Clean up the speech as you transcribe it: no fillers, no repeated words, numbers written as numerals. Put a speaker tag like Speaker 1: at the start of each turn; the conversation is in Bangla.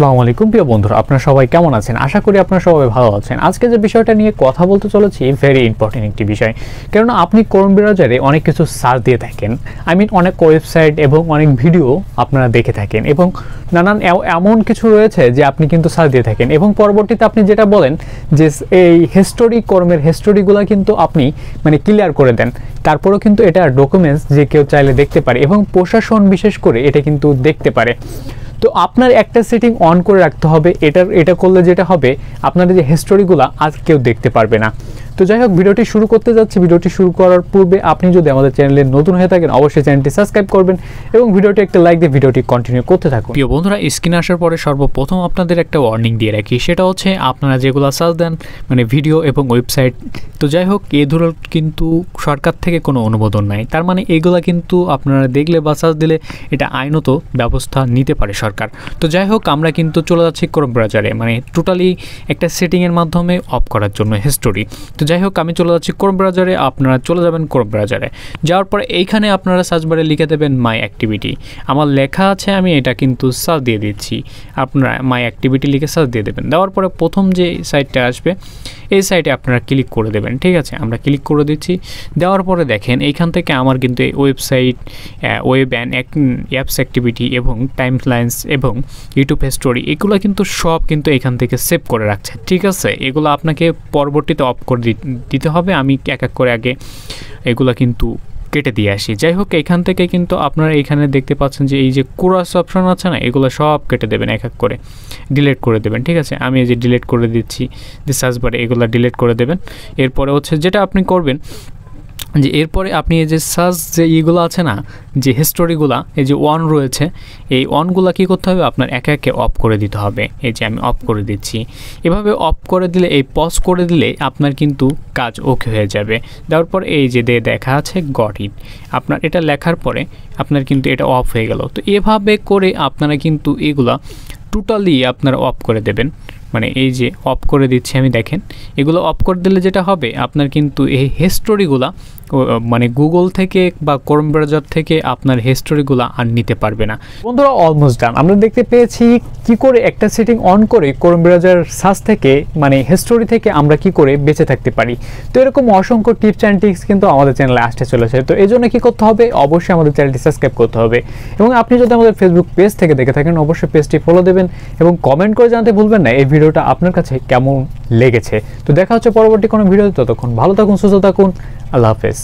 Speaker 1: আসসালামু আলাইকুম প্রিয় বন্ধুরা, আপনারা সবাই কেমন আছেন? আশা করি আপনারা সবাই ভালো আছেন। আজকে যে বিষয়টা নিয়ে কথা বলতে চলেছি ভেরি ইম্পর্টেন্ট একটি বিষয়, কেননা আপনি ক্রোম ব্রাউজারে অনেক কিছু সার্চ দিয়ে থাকেন, অনেক ওয়েবসাইট এবং অনেক ভিডিও আপনারা দেখে থাকেন এবং নানান এমন কিছু রয়েছে যে আপনি কিন্তু সার্চ দিয়ে থাকেন এবং পরবর্তীতে আপনি যেটা বলেন যে এই কর্মের হিস্টোরিগুলো কিন্তু আপনি ক্লিয়ার করে দেন, তারপরেও কিন্তু এটা ডকুমেন্টস যে কেউ চাইলে দেখতে পারে এবং প্রশাসন বিশেষ করে এটা কিন্তু দেখতে পারে। তো আপনার একটা সেটিং অন করে রাখতে হবে, এটা করলে যেটা হবে আপনাদের যে হিস্টোরিগুলো আর কেউ দেখতে পারবে না। তো যাই হোক, ভিডিওটি শুরু করতে যাচ্ছি। ভিডিওটি শুরু করার পূর্বে আপনি যদি আমাদের চ্যানেলে নতুন হয়ে থাকেন অবশ্যই চ্যানেলটি সাবস্ক্রাইব করবেন এবং ভিডিওটি একটা লাইক দিয়ে ভিডিওটি কন্টিনিউ করতে থাকুন। প্রিয় বন্ধুরা, স্ক্রিনে আসার পরে সর্বপ্রথম আপনাদের একটা ওয়ার্নিং দিয়ে রাখি, সেটা হচ্ছে আপনারা যেগুলো সার্চ দেন ভিডিও এবং ওয়েবসাইট, তো যাই হোক এ ধরনের কিন্তু সরকার থেকে কোনো অনুমোদন নাই। তার এগুলা কিন্তু আপনারা দেখলে বা সার্চ দিলে এটা আইনত ব্যবস্থা নিতে পারে সরকার। তো যাই হোক, আমরা কিন্তু চলে যাচ্ছি ক্রোম ব্রাউজারে, টোটালি একটা সেটিংয়ের মাধ্যমে অফ করার জন্য হিস্টোরি। তো যাই হোক, আমি চলে যাচ্ছি ক্রোম ব্রাউজারে, আপনারা চলে যাবেন ক্রোম ব্রাউজারে। যাওয়ার পরে এইখানে আপনারা সার্চ বারে লিখে দেবেন মাই অ্যাক্টিভিটি। আমার লেখা আছে, আমি এটা কিন্তু সার্চ দিয়ে দিচ্ছি। আপনারা মাই অ্যাক্টিভিটি লিখে সার্চ দিয়ে দেবেন। দেওয়ার পরে প্রথম যে সাইটটা আসবে এই সাইটে আপনারা ক্লিক করে দেবেন। ঠিক আছে, আমরা ক্লিক করে দিচ্ছি। দেওয়ার পরে দেখেন এইখান থেকে আমার কিন্তু এই website, web and apps activity এবং টাইম লাইন্স এবং ইউটিউব হিস্টোরি এগুলো কিন্তু সব কিন্তু এখান থেকে সেভ করে রাখছে। ঠিক আছে, এগুলো আপনাকে পরবর্তীতে অফ করে দিতে হবে। আমি এক এক করে আগে এগুলো কিন্তু কেটে দিয়ে আসি। যাই হোক, এখান থেকে কিন্তু আপনারা এখানে দেখতে পাচ্ছেন যে এই যে ক্রস অপশন আছে না, এগুলো সব কেটে দেবেন, এক এক করে ডিলিট করে দেবেন। ঠিক আছে, আমি এই যে ডিলিট করে দিচ্ছি, যে সার্চ বারে এগুলো ডিলিট করে দেবেন। এরপরে হচ্ছে যেটা আপনি করবেন যে এরপরে আপনি এই যে সার্চ যে ইগুলো আছে না, যে হিস্টোরিগুলা, এই যে অন রয়েছে, এই অনগুলা কী করতে হবে আপনার একে একে অফ করে দিতে হবে। এই যে আমি অফ করে দিচ্ছি। এভাবে অফ করে দিলে, এই পজ করে দিলে আপনার কিন্তু কাজ ওকে হয়ে যাবে। দেওয়ার পর এই যে দেখা আছে গট ইট, আপনার এটা লেখার পরে আপনার কিন্তু এটা অফ হয়ে গেল। তো এভাবে করে আপনারা কিন্তু এগুলা টোটালি আপনারা অফ করে দেবেন। এই যে অফ করে দিচ্ছি আমি, দেখেন এগুলো অফ করে দিলে যেটা হবে আপনার কিন্তু এই হিস্টোরিগুলা গুগল থেকে বা ক্রোম ব্রাউজার থেকে আপনার হিস্টোরিগুলো আর নিতে পারবে না। বন্ধুরা, অলমোস্ট ডান। আমরা দেখতে পেয়েছি কি করে একটা সেটিং অন করে ক্রোম ব্রাউজার সার্চ থেকে হিস্টোরি থেকে আমরা কি করে বেঁচে থাকতে পারি। তো এরকম অসংখ্য টিপস অ্যান্ড ট্রিক্স কিন্তু আমাদের চ্যানেলে আসতে চলেছে। তো এই জন্য কী করতে হবে, অবশ্যই আমাদের চ্যানেলটি সাবস্ক্রাইব করতে হবে এবং আপনি যদি আমাদের ফেসবুক পেজ থেকে দেখে থাকেন অবশ্যই পেজটি ফলো দেবেন এবং কমেন্ট করে জানাতে ভুলবেন না এই ভিডিওটা আপনার কাছে কেমন লেগেছে। তো দেখা হচ্ছে পরবর্তী কোনো ভিডিওতে। ততক্ষণ ভালো থাকুন, সুস্থ থাকুন, আল্লাহ হাফেজ।